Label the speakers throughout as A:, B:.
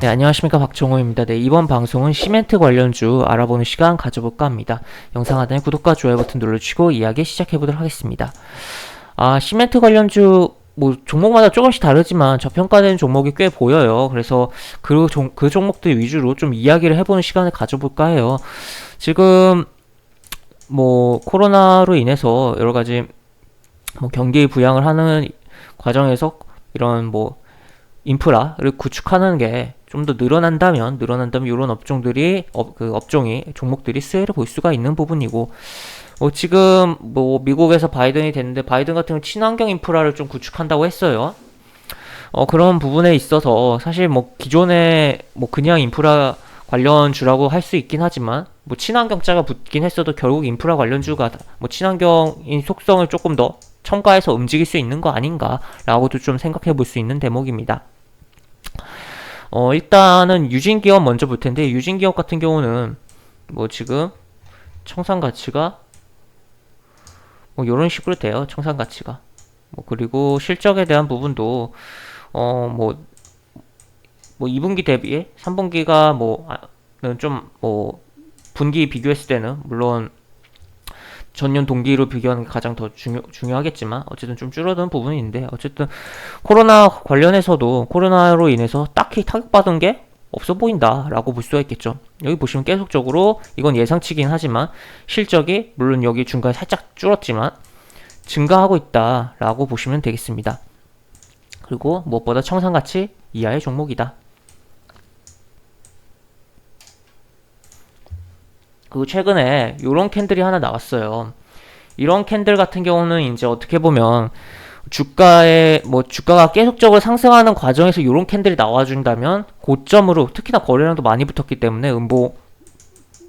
A: 네, 안녕하십니까, 박종호입니다. 네, 이번 방송은 시멘트 관련주 알아보는 시간 가져볼까 합니다. 영상 하단에 구독과 좋아요 버튼 눌러주시고 이야기 시작해보도록 하겠습니다. 시멘트 관련주 종목마다 조금씩 다르지만 저평가되는 종목이 꽤 보여요. 그래서 그 종목들 위주로 좀 이야기를 해보는 시간을 가져볼까 해요. 지금 코로나로 인해서 여러 가지 경기 부양을 하는 과정에서 이런 인프라를 구축하는 게 좀 더 늘어난다면 이런 업종들이 종목들이 수혜를 볼 수가 있는 부분이고, 지금 미국에서 바이든이 됐는데 바이든 같은 경우 친환경 인프라를 좀 구축한다고 했어요. 그런 부분에 있어서 사실 기존에 그냥 인프라 관련주라고 할 수 있긴 하지만 친환경자가 붙긴 했어도 결국 인프라 관련주가 친환경인 속성을 조금 더 첨가해서 움직일 수 있는 거 아닌가라고도 좀 생각해 볼 수 있는 대목입니다. 일단은 유진기업 먼저 볼 텐데, 유진기업 같은 경우는 지금 청산 가치가 요런 식으로 돼요. 청산 가치가. 그리고 실적에 대한 부분도 2분기 대비 3분기가 분기 비교했을 때는 물론 전년 동기로 비교하는 게 가장 더 중요하겠지만 어쨌든 좀 줄어든 부분이 있는데, 어쨌든 코로나 관련해서도 코로나로 인해서 딱히 타격받은 게 없어 보인다 라고 볼 수가 있겠죠. 여기 보시면 계속적으로 이건 예상치긴 하지만 실적이 물론 여기 중간에 살짝 줄었지만 증가하고 있다 라고 보시면 되겠습니다. 그리고 무엇보다 청산가치 이하의 종목이다. 그리고 최근에 요런 캔들이 하나 나왔어요. 이런 캔들 같은 경우는 이제 어떻게 보면 주가가 계속적으로 상승하는 과정에서 요런 캔들이 나와준다면 고점으로, 특히나 거래량도 많이 붙었기 때문에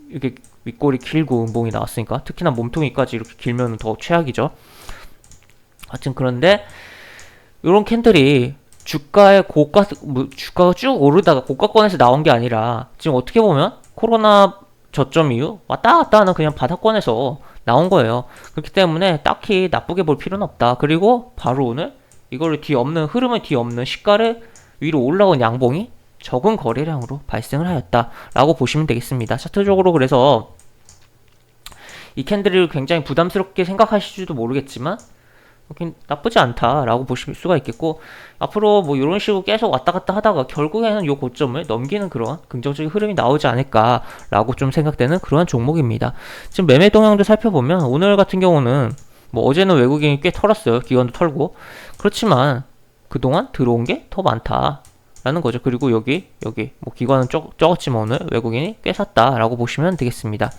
A: 이렇게 윗골이 길고 음봉이 나왔으니까, 특히나 몸통이까지 이렇게 길면 더 최악이죠. 하여튼 그런데 요런 캔들이 주가가 쭉 오르다가 고가권에서 나온 게 아니라 지금 어떻게 보면 코로나 저점 이후 왔다 갔다 하는 그냥 바닥권에서 나온 거예요. 그렇기 때문에 딱히 나쁘게 볼 필요는 없다. 그리고 바로 오늘 이거를 흐름을 뒤엎는 시가를 위로 올라온 양봉이 적은 거래량으로 발생을 하였다 라고 보시면 되겠습니다. 차트적으로 그래서 이 캔들을 굉장히 부담스럽게 생각하실지도 모르겠지만 나쁘지 않다라고 보실 수가 있겠고, 앞으로 이런 식으로 계속 왔다 갔다 하다가 결국에는 요 고점을 넘기는 그런 긍정적인 흐름이 나오지 않을까라고 좀 생각되는 그러한 종목입니다. 지금 매매 동향도 살펴보면 오늘 같은 경우는 어제는 외국인이 꽤 털었어요. 기관도 털고. 그렇지만 그동안 들어온 게 더 많다라는 거죠. 그리고 여기 기관은 적었지만 오늘 외국인이 꽤 샀다라고 보시면 되겠습니다.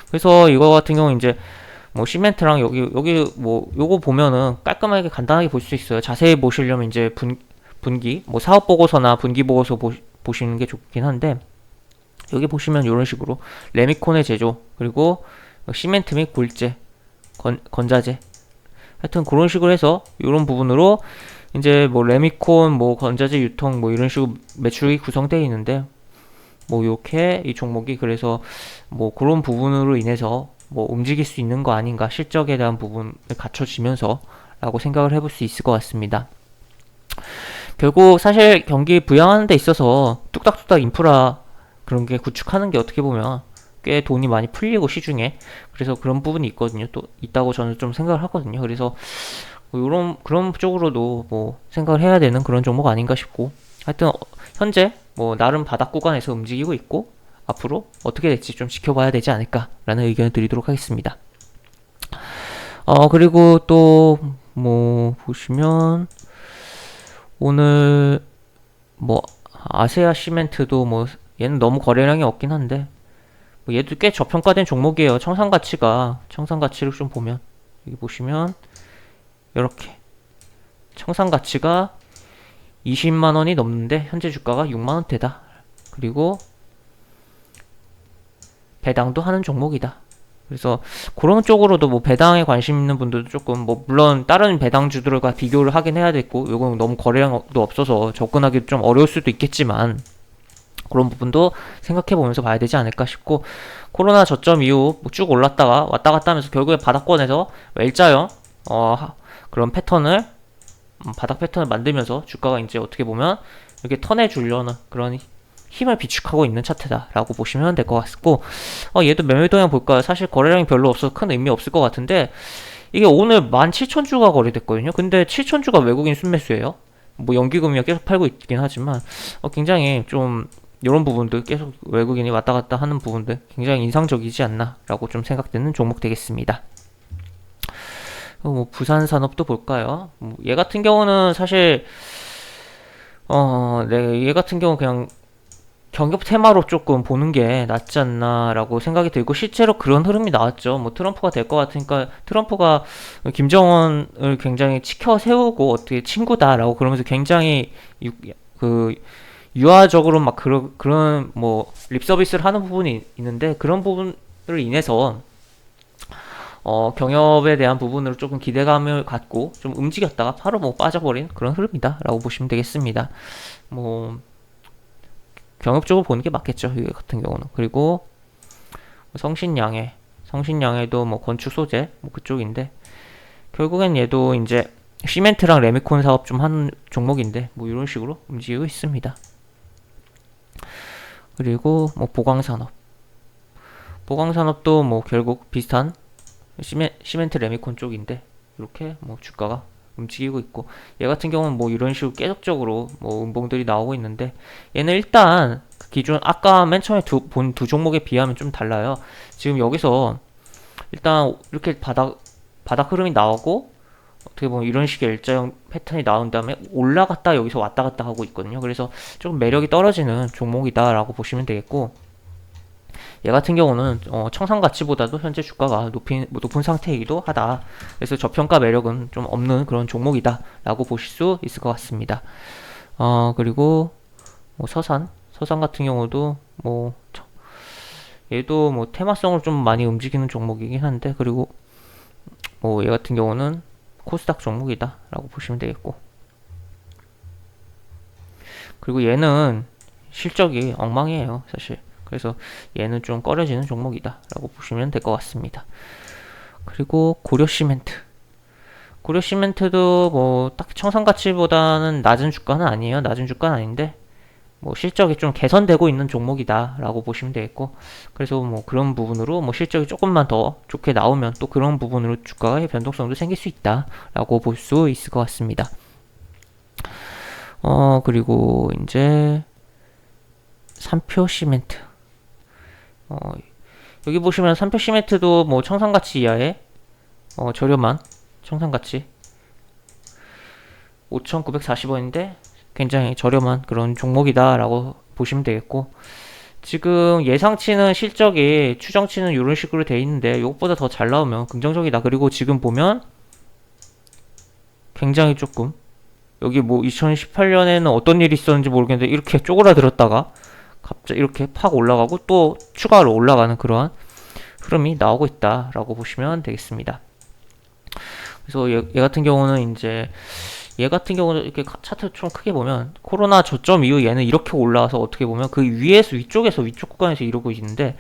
A: 그래서 이거 같은 경우 이제 시멘트랑 요거 보면은 깔끔하게 간단하게 볼 수 있어요. 자세히 보시려면 이제 분기 사업 보고서나 분기 보고서 보시는 게 좋긴 한데, 여기 보시면 이런 식으로 레미콘의 제조, 그리고 시멘트 및 굴재, 건자재, 하여튼 그런 식으로 해서 이런 부분으로 이제 레미콘, 건자재 유통 이런 식으로 매출이 구성되어 있는데, 이렇게 이 종목이 그래서 그런 부분으로 인해서 움직일 수 있는 거 아닌가, 실적에 대한 부분을 갖춰지면서 라고 생각을 해볼 수 있을 것 같습니다. 결국 사실 경기 부양하는 데 있어서 뚝딱뚝딱 인프라 그런 게 구축하는 게 어떻게 보면 꽤 돈이 많이 풀리고 시중에, 그래서 그런 부분이 있다고 저는 좀 생각을 하거든요. 그래서 그런 쪽으로도 생각을 해야 되는 그런 종목 아닌가 싶고, 하여튼 현재 나름 바닥 구간에서 움직이고 있고 앞으로 어떻게 될지 좀 지켜봐야 되지 않을까라는 의견을 드리도록 하겠습니다. 그리고 또 보시면 오늘 아세아 시멘트도 얘는 너무 거래량이 없긴 한데 얘도 꽤 저평가된 종목이에요. 청산가치를 좀 보면 여기 보시면 이렇게 청산가치가 20만원이 넘는데 현재 주가가 6만원대다. 그리고 배당도 하는 종목이다. 그래서 그런 쪽으로도 배당에 관심 있는 분들도 조금 물론 다른 배당주들과 비교를 하긴 해야 되고, 이건 너무 거래량도 없어서 접근하기 좀 어려울 수도 있겠지만 그런 부분도 생각해 보면서 봐야 되지 않을까 싶고, 코로나 저점 이후 쭉 올랐다가 왔다 갔다 하면서 결국에 바닥권에서 L자형 그런 패턴을 바닥 패턴을 만들면서 주가가 이제 어떻게 보면 이렇게 턴해 주려는 그런 힘을 비축하고 있는 차트다라고 보시면 될 것 같고, 얘도 매매 동향 볼까요? 사실 거래량이 별로 없어서 큰 의미 없을 것 같은데, 이게 오늘 17,000주가 거래됐거든요. 근데 7,000주가 외국인 순매수예요. 뭐 연기금이야 계속 팔고 있긴 하지만, 굉장히 좀 이런 부분들, 계속 외국인이 왔다 갔다 하는 부분들 굉장히 인상적이지 않나라고 좀 생각되는 종목 되겠습니다. 뭐 부산산업도 볼까요? 얘 같은 경우는 사실 네, 얘 같은 경우 그냥 경협 테마로 조금 보는 게 낫지 않나라고 생각이 들고, 실제로 그런 흐름이 나왔죠. 뭐 트럼프가 될 것 같으니까 트럼프가 김정은을 굉장히 치켜 세우고 어떻게 친구다라고 그러면서 굉장히 그 유화적으로 막 그런 뭐 립서비스를 하는 부분이 있는데, 그런 부분을 인해서 경협에 대한 부분으로 조금 기대감을 갖고 좀 움직였다가 바로 뭐 빠져버린 그런 흐름이다라고 보시면 되겠습니다. 뭐 경협적으로 보는 게 맞겠죠, 이 같은 경우는. 그리고 성신양해도 뭐 건축 소재 뭐 그쪽인데, 결국엔 얘도 이제 시멘트랑 레미콘 사업 좀 하는 종목인데 뭐 이런 식으로 움직이고 있습니다. 그리고 뭐 보강산업도 뭐 결국 비슷한 시멘트 레미콘 쪽인데, 이렇게 뭐 주가가 움직이고 있고, 얘 같은 경우는 뭐 이런 식으로 계속적으로 뭐 음봉들이 나오고 있는데, 얘는 일단 기존 아까 맨 처음에 본 두 종목에 비하면 좀 달라요. 지금 여기서 일단 이렇게 바닥 흐름이 나오고, 어떻게 보면 이런 식의 일자형 패턴이 나온 다음에 올라갔다 여기서 왔다 갔다 하고 있거든요. 그래서 조금 매력이 떨어지는 종목이다라고 보시면 되겠고, 얘 같은 경우는 청산 가치보다도 현재 주가가 높은 상태이기도 하다. 그래서 저평가 매력은 좀 없는 그런 종목이다 라고 보실 수 있을 것 같습니다. 그리고 뭐 서산 같은 경우도 뭐 얘도 뭐 테마성으로 좀 많이 움직이는 종목이긴 한데, 그리고 뭐 얘 같은 경우는 코스닥 종목이다 라고 보시면 되겠고, 그리고 얘는 실적이 엉망이에요 사실. 그래서 얘는 좀 꺼려지는 종목이다 라고 보시면 될 것 같습니다. 그리고 고려시멘트도 뭐 딱 청산가치보다는 낮은 주가는 아니에요. 낮은 주가는 아닌데 뭐 실적이 좀 개선되고 있는 종목이다 라고 보시면 되겠고, 그래서 뭐 그런 부분으로 뭐 실적이 조금만 더 좋게 나오면 또 그런 부분으로 주가의 변동성도 생길 수 있다 라고 볼 수 있을 것 같습니다. 그리고 이제 삼표시멘트, 여기 보시면 삼표시멘트도 뭐 청산가치 이하의 저렴한 청산가치 5,940원인데 굉장히 저렴한 그런 종목이다 라고 보시면 되겠고, 지금 예상치는 실적이 추정치는 이런 식으로 돼 있는데 이것보다 더 잘 나오면 긍정적이다. 그리고 지금 보면 굉장히 조금 여기 뭐 2018년에는 어떤 일이 있었는지 모르겠는데 이렇게 쪼그라들었다가 갑자기 이렇게 팍 올라가고 또 추가로 올라가는 그러한 흐름이 나오고 있다라고 보시면 되겠습니다. 그래서 얘 같은 경우는 이제 얘 같은 경우는 이렇게 차트 좀 크게 보면 코로나 저점 이후 얘는 이렇게 올라와서 어떻게 보면 그 위쪽 구간에서 이러고 있는데,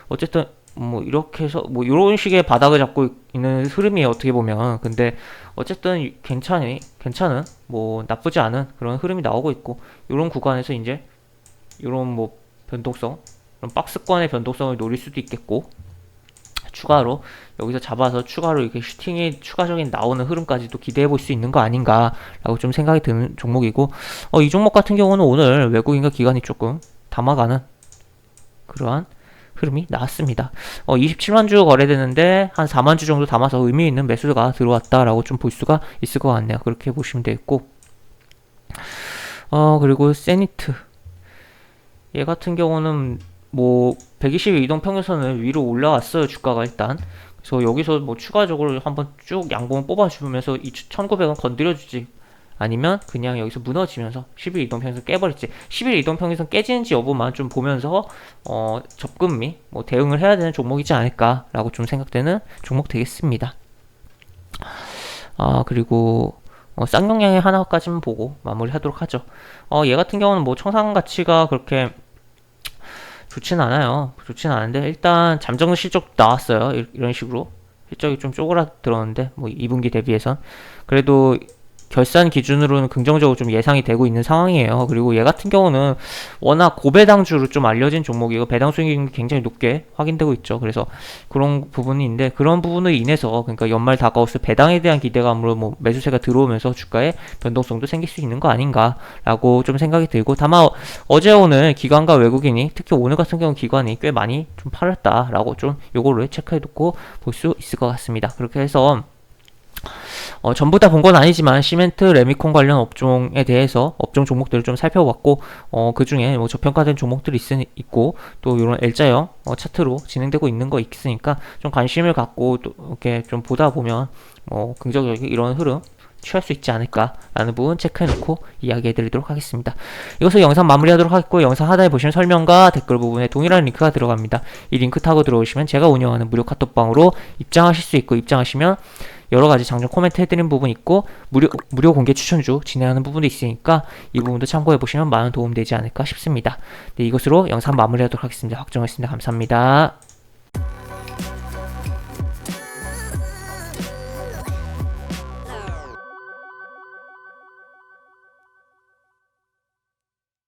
A: 어쨌든 뭐 이렇게 해서 뭐 이런 식의 바닥을 잡고 있는 흐름이 어떻게 보면, 근데 어쨌든 괜찮은 뭐 나쁘지 않은 그런 흐름이 나오고 있고, 이런 구간에서 이제 이런 뭐 변동성, 그런 박스권의 변동성을 노릴 수도 있겠고, 추가로 여기서 잡아서 추가로 이렇게 슈팅이 추가적인 나오는 흐름까지도 기대해 볼 수 있는 거 아닌가라고 좀 생각이 드는 종목이고, 이 종목 같은 경우는 오늘 외국인과 기관이 조금 담아가는 그러한 흐름이 나왔습니다. 27만 주 거래되는데 한 4만 주 정도 담아서 의미 있는 매수가 들어왔다라고 좀 볼 수가 있을 것 같네요. 그렇게 보시면 되겠고, 그리고 세니트 얘 같은 경우는 뭐 120일 이동 평균선을 위로 올라왔어요 주가가 일단. 그래서 여기서 뭐 추가적으로 한번 쭉 양봉을 뽑아주면서 1900원 건드려주지, 아니면 그냥 여기서 무너지면서 10일 이동 평균선 깨버릴지, 10일 이동 평균선 깨지는지 여부만 좀 보면서 접근 및 뭐 대응을 해야 되는 종목이지 않을까라고 좀 생각되는 종목 되겠습니다. 그리고 쌍용량의 하나까지만 보고 마무리하도록 하죠. 얘 같은 경우는 뭐 청산 가치가 그렇게 좋진 않아요. 좋진 않은데 일단 잠정 실적 이런 식으로 실적이 좀 쪼그라들었는데 뭐 2분기 대비해선 그래도 결산 기준으로는 긍정적으로 좀 예상이 되고 있는 상황이에요. 그리고 얘 같은 경우는 워낙 고배당주로 좀 알려진 종목이고 배당 수익률이 굉장히 높게 확인되고 있죠. 그래서 그런 부분이 있는데 그런 부분으로 인해서 그러니까 연말 다가올수 배당에 대한 기대감으로 뭐 매수세가 들어오면서 주가에 변동성도 생길 수 있는 거 아닌가라고 좀 생각이 들고 다만 어제 오늘 기관과 외국인이 특히 오늘 같은 경우 기관이 꽤 많이 좀 팔았다라고 좀 요거를 체크해두고 볼 수 있을 것 같습니다. 그렇게 해서 전부 다 본 건 아니지만 시멘트, 레미콘 관련 업종에 대해서 업종 종목들을 좀 살펴봤고 그 중에 뭐 저평가된 종목들이 있고 또 이런 L자형 차트로 진행되고 있는 거 있으니까 좀 관심을 갖고 또 이렇게 좀 보다 보면 긍정적인 이런 흐름 취할 수 있지 않을까라는 부분 체크해놓고 이야기해드리도록 하겠습니다. 이것을 영상 마무리하도록 하겠고 영상 하단에 보시면 설명과 댓글 부분에 동일한 링크가 들어갑니다. 이 링크 타고 들어오시면 제가 운영하는 무료 카톡방으로 입장하실 수 있고 입장하시면 여러가지 장점 코멘트 해드린 부분 있고 무료 공개 추천주 진행하는 부분도 있으니까 이 부분도 참고해보시면 많은 도움 되지 않을까 싶습니다. 네, 이것으로 영상 마무리하도록 하겠습니다. 박정호였습니다. 감사합니다.